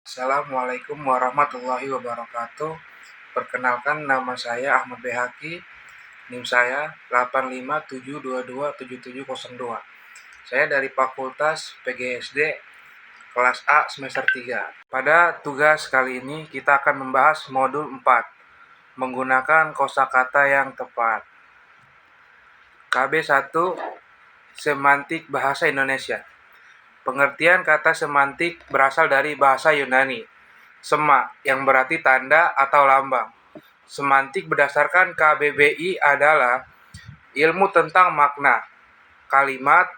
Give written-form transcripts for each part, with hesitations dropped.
Assalamualaikum warahmatullahi wabarakatuh. Perkenalkan, nama saya Ahmad Behaki. NIM saya 8572277702. Saya dari Fakultas PGSD kelas A semester 3. Pada tugas kali ini kita akan membahas modul 4, menggunakan kosakata yang tepat. KB1, Semantik Bahasa Indonesia. Pengertian kata semantik berasal dari bahasa Yunani, sema, yang berarti tanda atau lambang. Semantik berdasarkan KBBI adalah ilmu tentang makna, kalimat,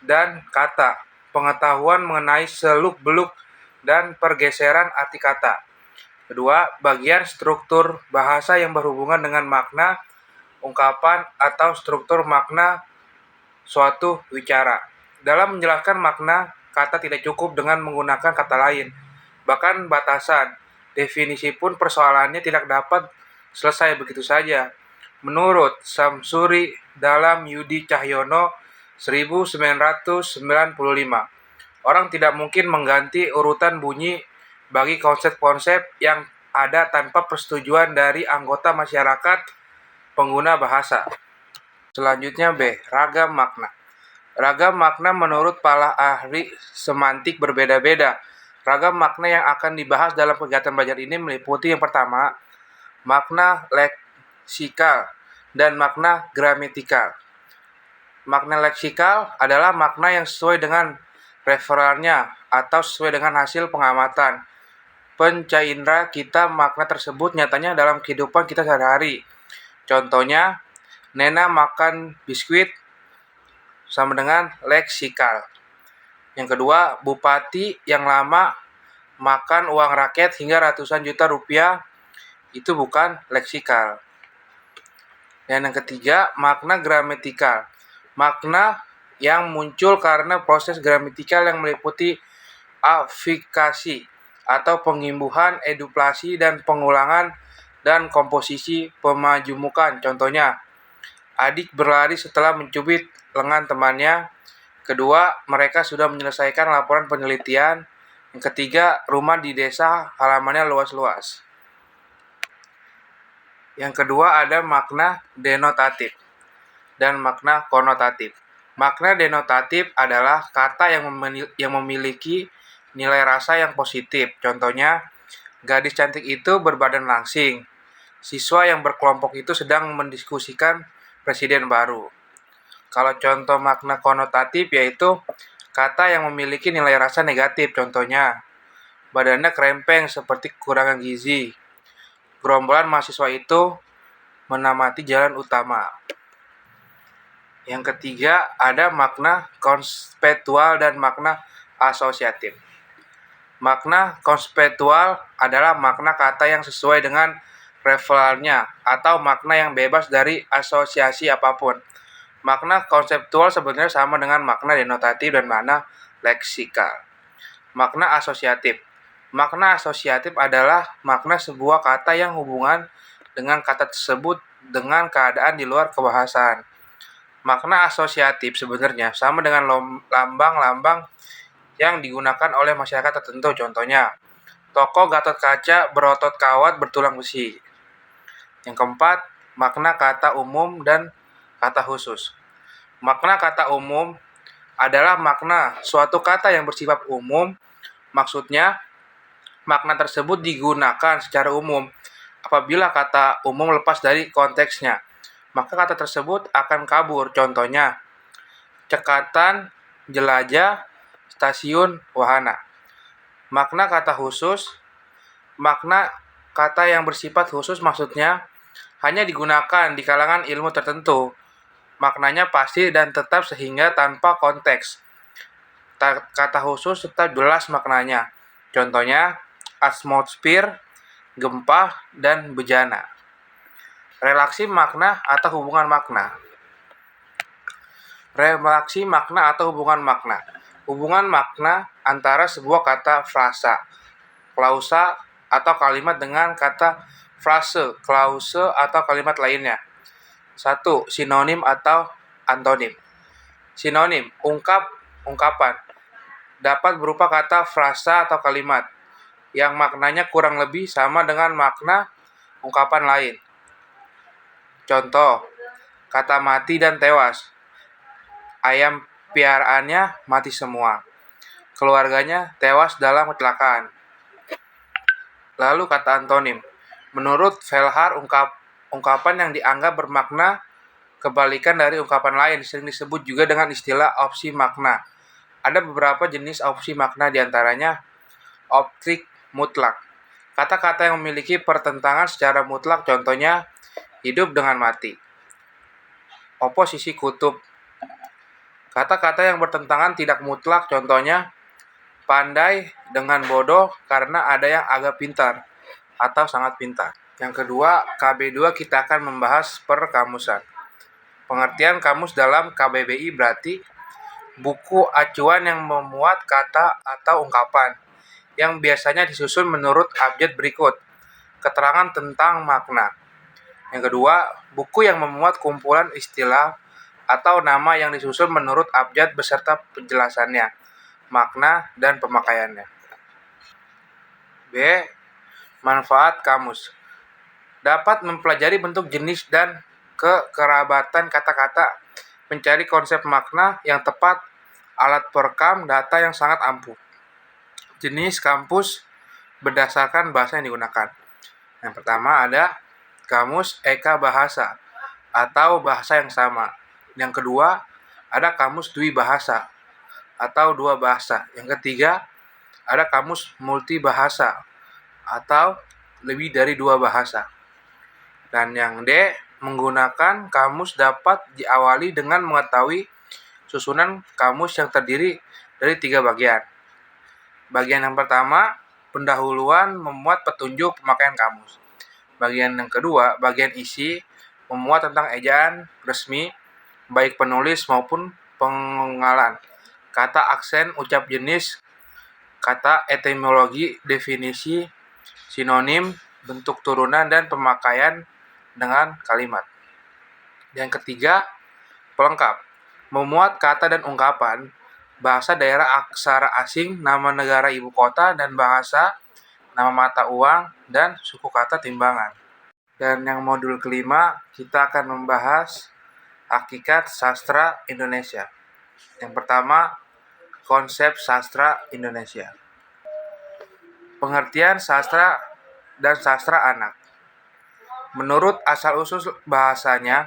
dan kata, pengetahuan mengenai seluk-beluk dan pergeseran arti kata. Kedua, bagian struktur bahasa yang berhubungan dengan makna, ungkapan, atau struktur makna suatu wicara. Dalam menjelaskan makna, kata tidak cukup dengan menggunakan kata lain. Bahkan batasan, definisi pun persoalannya tidak dapat selesai begitu saja. Menurut Samsuri dalam Yudi Cahyono 1995, orang tidak mungkin mengganti urutan bunyi bagi konsep-konsep yang ada tanpa persetujuan dari anggota masyarakat pengguna bahasa. Selanjutnya B. Ragam makna. Ragam makna menurut para ahli semantik berbeda-beda. Ragam makna yang akan dibahas dalam kegiatan belajar ini meliputi yang pertama, makna leksikal dan makna gramatikal. Makna leksikal adalah makna yang sesuai dengan referensinya atau sesuai dengan hasil pengamatan pencaindra kita. Makna tersebut nyatanya dalam kehidupan kita sehari-hari. Contohnya, Nena makan biskuit sama dengan leksikal. Yang kedua, bupati yang lama makan uang rakyat hingga ratusan juta rupiah, itu bukan leksikal. Dan yang ketiga, makna gramatikal. Makna yang muncul karena proses gramatikal yang meliputi afikasi atau pengimbuhan, eduplasi, dan pengulangan dan komposisi pemajumukan. Contohnya, adik berlari setelah mencubit lengan temannya. Kedua, mereka sudah menyelesaikan laporan penelitian. Yang ketiga, rumah di desa halamannya luas-luas. Yang kedua ada makna denotatif dan makna konotatif. Makna denotatif adalah kata yang memiliki nilai rasa yang positif. Contohnya, gadis cantik itu berbadan langsing. Siswa yang berkelompok itu sedang mendiskusikan presiden baru. Kalau contoh makna konotatif yaitu kata yang memiliki nilai rasa negatif. Contohnya, badannya krempeng seperti kekurangan gizi. Gerombolan mahasiswa itu menamati jalan utama. Yang ketiga ada makna konseptual dan makna asosiatif. Makna konseptual adalah makna kata yang sesuai dengan referensinya atau makna yang bebas dari asosiasi apapun. Makna konseptual sebenarnya sama dengan makna denotatif dan makna leksikal. Makna asosiatif. Makna asosiatif adalah makna sebuah kata yang hubungan dengan kata tersebut dengan keadaan di luar kebahasaan. Makna asosiatif sebenarnya sama dengan lambang-lambang yang digunakan oleh masyarakat tertentu. Contohnya, tokoh Gatot Kaca berotot kawat bertulang besi. Yang keempat, makna kata umum dan kata khusus. Makna kata umum adalah makna suatu kata yang bersifat umum. Maksudnya, makna tersebut digunakan secara umum. Apabila kata umum lepas dari konteksnya, maka kata tersebut akan kabur. Contohnya, cekatan, jelajah, stasiun, wahana. Makna kata khusus, makna kata yang bersifat khusus maksudnya hanya digunakan di kalangan ilmu tertentu. Maknanya pasti dan tetap sehingga tanpa konteks. Kata khusus tetap jelas maknanya. Contohnya, atmosfer, gempa, dan bejana. Relasi makna atau hubungan makna. Relasi makna atau hubungan makna. Hubungan makna antara sebuah kata frasa, klausa, atau kalimat dengan kata frase, klause, atau kalimat lainnya. 1. Sinonim atau antonim. Sinonim, ungkapan, dapat berupa kata frasa atau kalimat. yang maknanya kurang lebih sama dengan makna ungkapan lain. Contoh, kata mati dan tewas. Ayam piaraannya mati semua. Keluarganya tewas dalam kecelakaan. Lalu kata antonim. Menurut Velhar, ungkapan yang dianggap bermakna kebalikan dari ungkapan lain sering disebut juga dengan istilah opsi makna. Ada beberapa jenis opsi makna, diantaranya optik mutlak. Kata-kata yang memiliki pertentangan secara mutlak, contohnya hidup dengan mati. Oposisi kutub. Kata-kata yang bertentangan tidak mutlak, contohnya pandai dengan bodoh karena ada yang agak pintar atau sangat pintar. Yang kedua, KB2 kita akan membahas perkamusan. Pengertian kamus dalam KBBI berarti buku acuan yang memuat kata atau ungkapan yang biasanya disusun menurut abjad berikut. Keterangan tentang makna. Yang kedua, buku yang memuat kumpulan istilah atau nama yang disusun menurut abjad beserta penjelasannya, makna, dan pemakaiannya. B. Manfaat kamus. Dapat mempelajari bentuk, jenis, dan kekerabatan kata-kata, mencari konsep makna yang tepat, alat perekam data yang sangat ampuh. Jenis kamus berdasarkan bahasa yang digunakan. Yang pertama ada kamus eka bahasa atau bahasa yang sama. Yang kedua ada kamus dwi bahasa atau dua bahasa. Yang ketiga ada kamus multi bahasa atau lebih dari dua bahasa. Dan yang D, menggunakan kamus dapat diawali dengan mengetahui susunan kamus yang terdiri dari 3 bagian. Bagian yang pertama, pendahuluan memuat petunjuk pemakaian kamus. Bagian yang kedua, bagian isi, memuat tentang ejaan resmi, baik penulis maupun pengalan. Kata aksen, ucap jenis, kata etimologi, definisi, sinonim, bentuk turunan, dan pemakaian dengan kalimat. Yang ketiga, pelengkap. Memuat kata dan ungkapan, bahasa daerah aksara asing, nama negara ibu kota, dan bahasa, nama mata uang, dan suku kata timbangan. Dan yang modul kelima, kita akan membahas hakikat sastra Indonesia. Yang pertama, konsep sastra Indonesia. Pengertian sastra dan sastra anak. Menurut asal-usul bahasanya,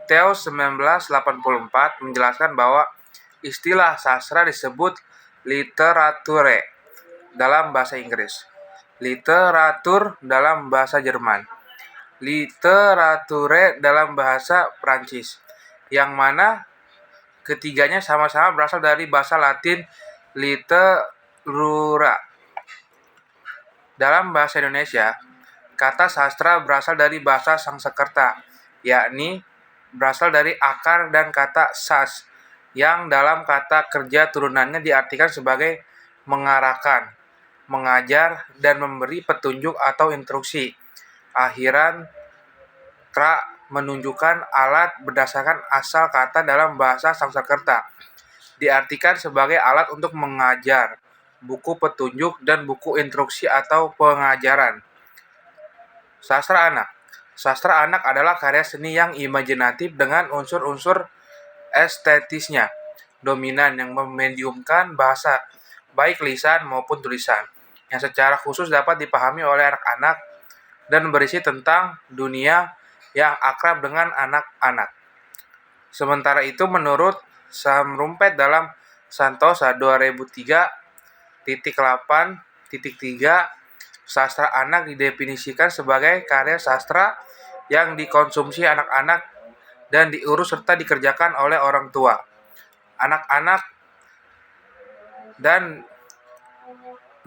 Theo 1984 menjelaskan bahwa istilah sastra disebut literature dalam bahasa Inggris, literatur dalam bahasa Jerman, literature dalam bahasa Prancis, yang mana ketiganya sama-sama berasal dari bahasa Latin literatura. Dalam bahasa Indonesia, kata sastra berasal dari bahasa Sanskerta, yakni berasal dari akar dan kata sas, yang dalam kata kerja turunannya diartikan sebagai mengarahkan, mengajar, dan memberi petunjuk atau instruksi. Akhiran tra menunjukkan alat berdasarkan asal kata dalam bahasa Sanskerta, diartikan sebagai alat untuk mengajar, buku petunjuk, dan buku instruksi atau pengajaran. Sastra anak. Sastra anak adalah karya seni yang imajinatif dengan unsur-unsur estetisnya dominan yang memediumkan bahasa, baik lisan maupun tulisan, yang secara khusus dapat dipahami oleh anak-anak dan berisi tentang dunia yang akrab dengan anak-anak. Sementara itu, menurut Sam Rumpet dalam Santosa 2003.8.3, sastra anak didefinisikan sebagai karya sastra yang dikonsumsi anak-anak dan diurus serta dikerjakan oleh orang tua, anak-anak, dan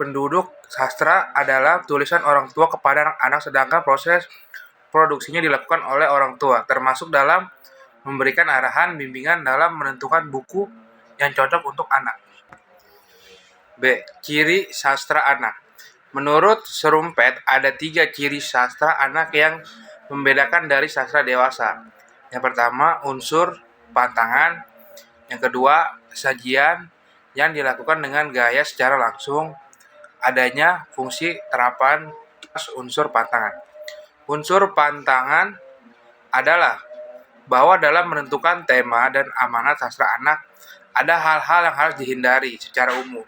penduduk. Sastra adalah tulisan orang tua kepada anak-anak, sedangkan proses produksinya dilakukan oleh orang tua, termasuk dalam memberikan arahan, bimbingan dalam menentukan buku yang cocok untuk anak. B. Ciri sastra anak. Menurut Serumpet, ada 3 ciri sastra anak yang membedakan dari sastra dewasa. Yang pertama, unsur pantangan. Yang kedua, sajian yang dilakukan dengan gaya secara langsung. adanya fungsi terapan unsur pantangan. Unsur pantangan adalah bahwa dalam menentukan tema dan amanat sastra anak, ada hal-hal yang harus dihindari secara umum.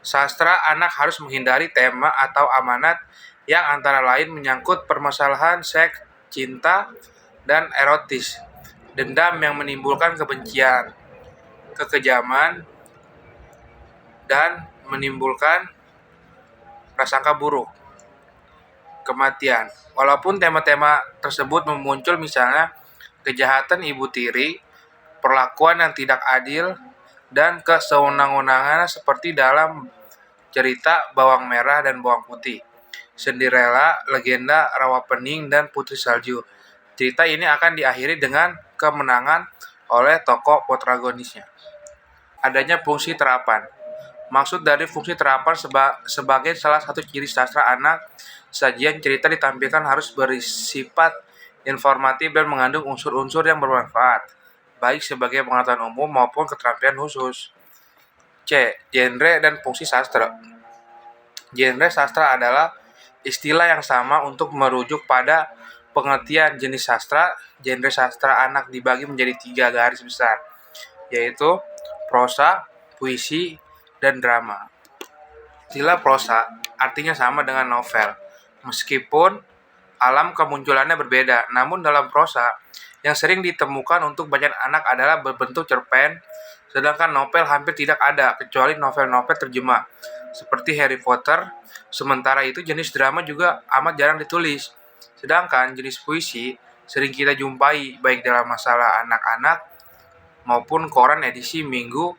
Sastra anak harus menghindari tema atau amanat yang antara lain menyangkut permasalahan seks, cinta, dan erotis, dendam yang menimbulkan kebencian, kekejaman, dan menimbulkan prasangka buruk, kematian. Walaupun tema-tema tersebut muncul misalnya kejahatan ibu tiri, perlakuan yang tidak adil, dan kesewenang-wenangan seperti dalam cerita Bawang Merah dan Bawang Putih, Cinderella, Legenda Rawapening, dan Putri Salju. Cerita ini akan diakhiri dengan kemenangan oleh tokoh protagonisnya. Adanya fungsi terapan. Maksud dari fungsi terapan sebagai salah satu ciri sastra anak, sajian cerita ditampilkan harus bersifat informatif dan mengandung unsur-unsur yang bermanfaat, baik sebagai pengetahuan umum maupun keterampilan khusus. C. Genre dan fungsi sastra. Genre sastra adalah istilah yang sama untuk merujuk pada pengertian jenis sastra. Genre sastra anak dibagi menjadi 3 garis besar, yaitu prosa, puisi, dan drama. Istilah prosa artinya sama dengan novel, meskipun alam kemunculannya berbeda. Namun dalam prosa, yang sering ditemukan untuk bacaan anak adalah berbentuk cerpen, sedangkan novel hampir tidak ada, kecuali novel-novel terjemah, seperti Harry Potter. Sementara itu jenis drama juga amat jarang ditulis. Sedangkan jenis puisi sering kita jumpai baik dalam masalah anak-anak maupun koran edisi minggu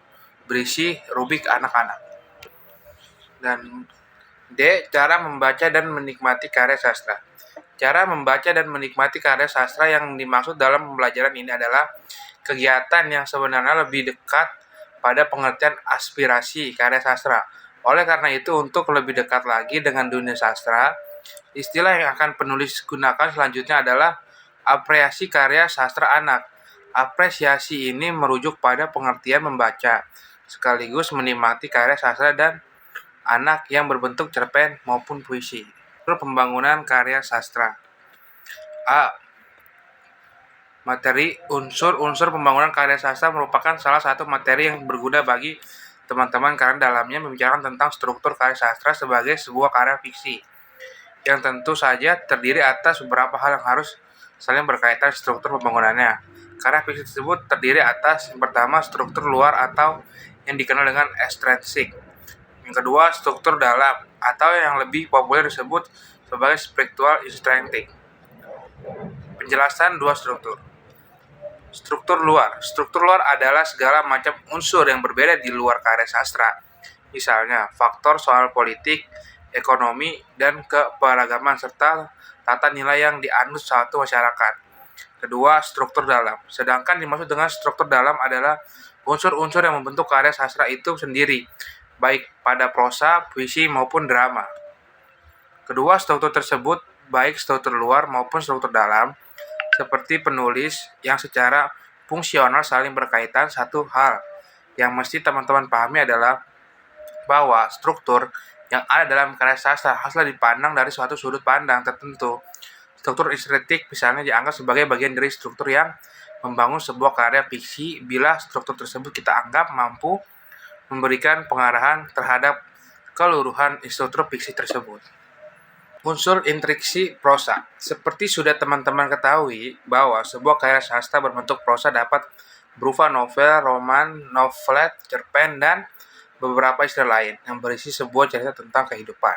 berisi rubrik anak-anak. Dan D. Cara membaca dan menikmati karya sastra. Cara membaca dan menikmati karya sastra yang dimaksud dalam pembelajaran ini adalah kegiatan yang sebenarnya lebih dekat pada pengertian aspirasi karya sastra. Oleh karena itu, untuk lebih dekat lagi dengan dunia sastra, istilah yang akan penulis gunakan selanjutnya adalah apresiasi karya sastra anak. Apresiasi ini merujuk pada pengertian membaca, sekaligus menikmati karya sastra dan anak yang berbentuk cerpen maupun puisi. Pembangunan karya sastra. A. Materi. Unsur-unsur pembangunan karya sastra merupakan salah satu materi yang berguna bagi teman-teman karena dalamnya membicarakan tentang struktur karya sastra sebagai sebuah karya fiksi, yang tentu saja terdiri atas beberapa hal yang harus saling berkaitan struktur pembangunannya. Karya fiksi tersebut terdiri atas yang pertama struktur luar atau yang dikenal dengan extrinsic. Yang kedua, struktur dalam atau yang lebih populer disebut sebagai spiritual intrinsic. Penjelasan dua struktur. Struktur luar. Struktur luar adalah segala macam unsur yang berbeda di luar karya sastra. Misalnya, faktor soal politik, ekonomi, dan keberagaman serta tata nilai yang dianut suatu masyarakat. Kedua, struktur dalam. Sedangkan dimaksud dengan struktur dalam adalah unsur-unsur yang membentuk karya sastra itu sendiri, baik pada prosa, puisi, maupun drama. Kedua struktur tersebut, baik struktur luar maupun struktur dalam, seperti penulis yang secara fungsional saling berkaitan. Satu hal yang mesti teman-teman pahami adalah bahwa struktur yang ada dalam karya sastra haruslah dipandang dari suatu sudut pandang tertentu. Struktur estetik misalnya dianggap sebagai bagian dari struktur yang membangun sebuah karya fiksi bila struktur tersebut kita anggap mampu memberikan pengarahan terhadap keluruhan struktur fiksi tersebut. Unsur intriksi prosa. Seperti sudah teman-teman ketahui bahwa sebuah karya sastra berbentuk prosa dapat berupa novel, roman, novelet, cerpen, dan beberapa istilah lain yang berisi sebuah cerita tentang kehidupan.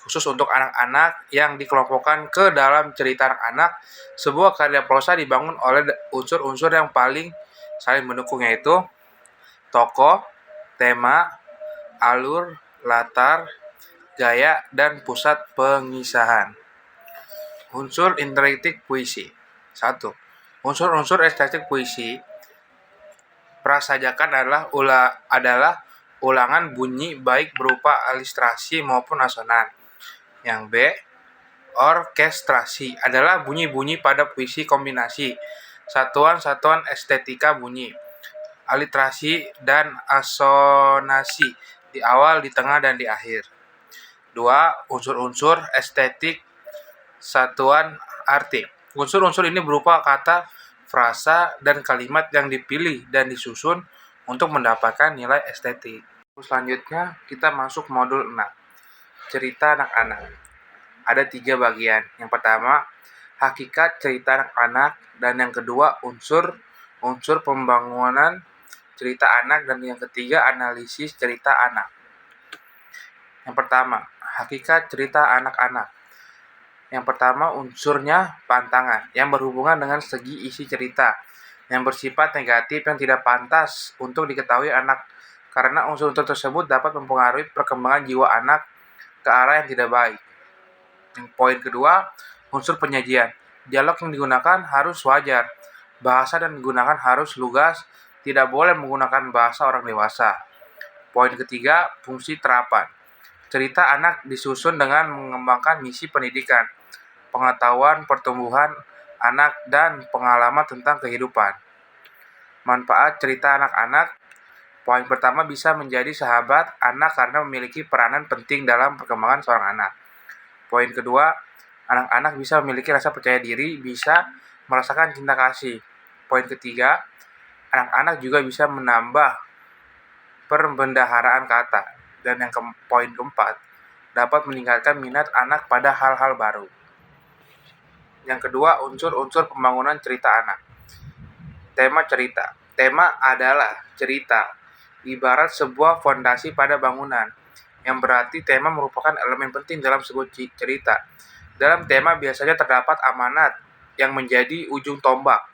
Khusus untuk anak-anak yang dikelompokkan ke dalam cerita anak-anak, sebuah karya prosa dibangun oleh unsur-unsur yang paling saling mendukung, yaitu tokoh, tema, alur, latar, gaya, dan pusat pengisahan. Unsur estetik puisi. 1. Unsur-unsur estetik puisi. Prasajakan adalah ulangan bunyi baik berupa alistrasi maupun asonan. Yang B. Orkestrasi adalah bunyi-bunyi pada puisi kombinasi, satuan-satuan estetika bunyi, aliterasi dan asonasi di awal, di tengah, dan di akhir. 2. Unsur-unsur estetik satuan arti. Unsur-unsur ini berupa kata, frasa, dan kalimat yang dipilih dan disusun untuk mendapatkan nilai estetik. Selanjutnya kita masuk modul 6. Cerita anak-anak. Ada 3 bagian. Yang pertama, hakikat cerita anak-anak, dan yang kedua, unsur pembangunan cerita anak, dan yang ketiga, analisis cerita anak. Yang pertama, hakikat cerita anak-anak. Yang pertama, unsurnya pantangan, yang berhubungan dengan segi isi cerita, yang bersifat negatif yang tidak pantas untuk diketahui anak, karena unsur-unsur tersebut dapat mempengaruhi perkembangan jiwa anak ke arah yang tidak baik. Yang poin kedua, unsur penyajian. Dialog yang digunakan harus wajar. Bahasa yang digunakan harus lugas, tidak boleh menggunakan bahasa orang dewasa. Poin ketiga, fungsi terapan. Cerita anak disusun dengan mengembangkan misi pendidikan, pengetahuan pertumbuhan anak, dan pengalaman tentang kehidupan. Manfaat cerita anak-anak. Poin pertama, bisa menjadi sahabat anak karena memiliki peranan penting dalam perkembangan seorang anak. Poin kedua, anak-anak bisa memiliki rasa percaya diri, bisa merasakan cinta kasih. Poin ketiga, anak-anak juga bisa menambah perbendaharaan kata. Dan yang poin keempat, dapat meningkatkan minat anak pada hal-hal baru. Yang kedua, unsur-unsur pembangunan cerita anak. Tema cerita. Tema adalah cerita, ibarat sebuah fondasi pada bangunan, yang berarti tema merupakan elemen penting dalam sebuah cerita. Dalam tema biasanya terdapat amanat yang menjadi ujung tombak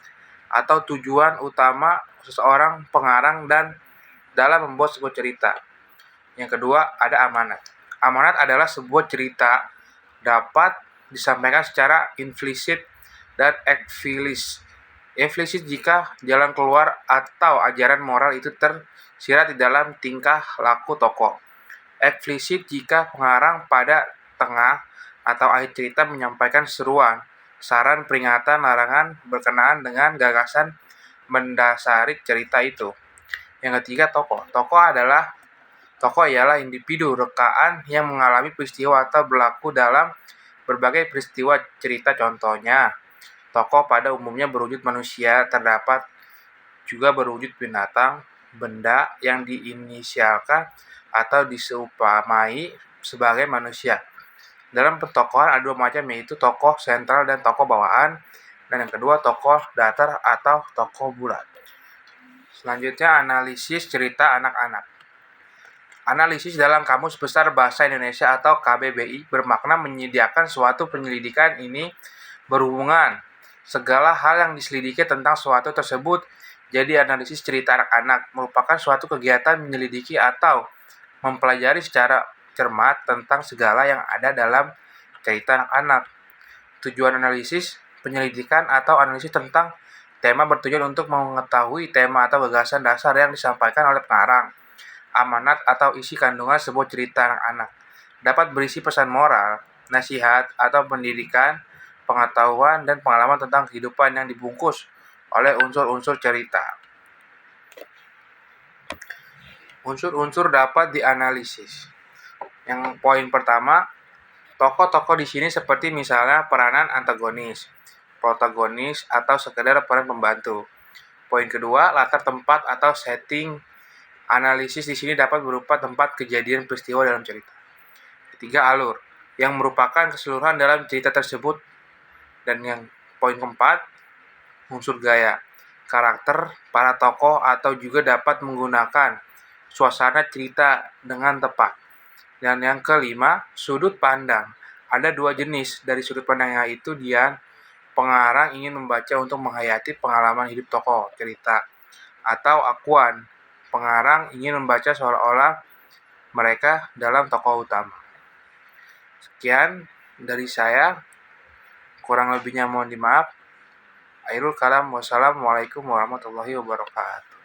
atau tujuan utama seseorang pengarang dan dalam membuat sebuah cerita. Yang kedua, ada amanat. Amanat adalah sebuah cerita dapat disampaikan secara implisit dan eksplisit. Implisit jika jalan keluar atau ajaran moral itu tersirat di dalam tingkah laku tokoh. Eksplisit jika pengarang pada tengah atau akhir cerita menyampaikan seruan, saran, peringatan, larangan berkenaan dengan gagasan mendasari cerita itu. Yang ketiga, tokoh. Tokoh ialah individu rekaan yang mengalami peristiwa atau berlaku dalam berbagai peristiwa cerita. Contohnya, tokoh pada umumnya berwujud manusia, terdapat juga berwujud binatang, benda yang diinisialkan atau diseumpamai sebagai manusia. Dalam pertokohan ada 2 macam, yaitu tokoh sentral dan tokoh bawaan, dan yang kedua tokoh datar atau tokoh bulat. Selanjutnya, analisis cerita anak-anak. Analisis dalam Kamus Besar Bahasa Indonesia atau KBBI bermakna menyediakan suatu penyelidikan. Ini berhubungan segala hal yang diselidiki tentang suatu tersebut. Jadi analisis cerita anak-anak merupakan suatu kegiatan menyelidiki atau mempelajari secara cermat tentang segala yang ada dalam cerita anak-anak. Tujuan analisis penyelidikan atau analisis tentang tema bertujuan untuk mengetahui tema atau gagasan dasar yang disampaikan oleh pengarang. Amanat atau isi kandungan sebuah cerita anak-anak dapat berisi pesan moral, nasihat, atau pendidikan, pengetahuan, dan pengalaman tentang kehidupan yang dibungkus oleh unsur-unsur cerita. Unsur-unsur dapat dianalisis. Yang poin pertama, tokoh-tokoh di sini seperti misalnya peranan antagonis, protagonis, atau sekedar peran pembantu. Poin kedua, latar tempat atau setting. Analisis di sini dapat berupa tempat kejadian peristiwa dalam cerita. Ketiga, alur, yang merupakan keseluruhan dalam cerita tersebut. Dan yang poin keempat, unsur gaya, karakter para tokoh atau juga dapat menggunakan suasana cerita dengan tepat. Dan yang kelima, sudut pandang. Ada 2 jenis dari sudut pandang, yaitu dia pengarang ingin membaca untuk menghayati pengalaman hidup tokoh cerita, atau akuan, pengarang ingin membaca seolah-olah mereka dalam tokoh utama. Sekian dari saya, kurang lebihnya mohon dimaaf. Akhirul kalam, wassalamualaikum warahmatullahi wabarakatuh.